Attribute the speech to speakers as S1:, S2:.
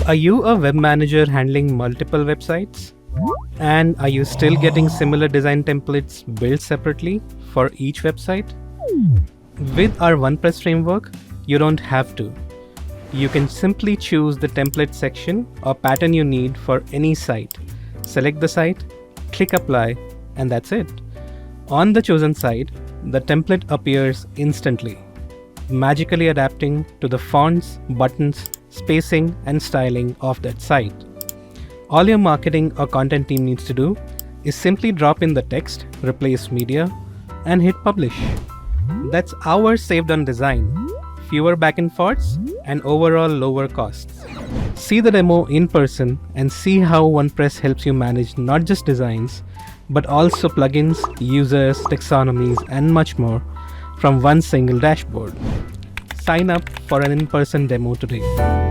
S1: Are you a web manager handling multiple websites? And are you still getting similar design templates built separately for each website? With our OnePress framework, you don't have to. You can simply choose the template section or pattern you need for any site. Select the site, click apply, and that's it. On the chosen site, the template appears instantly, magically adapting to the fonts, buttons, spacing, and styling of that site. All your marketing or content team needs to do is simply drop in the text, replace media, and hit publish. That's hours saved on design, fewer back and forths, and overall lower costs. See the demo in person and see how OnePress helps you manage not just designs, but also plugins, users, taxonomies, and much more from one single dashboard. Sign up for an in-person demo today.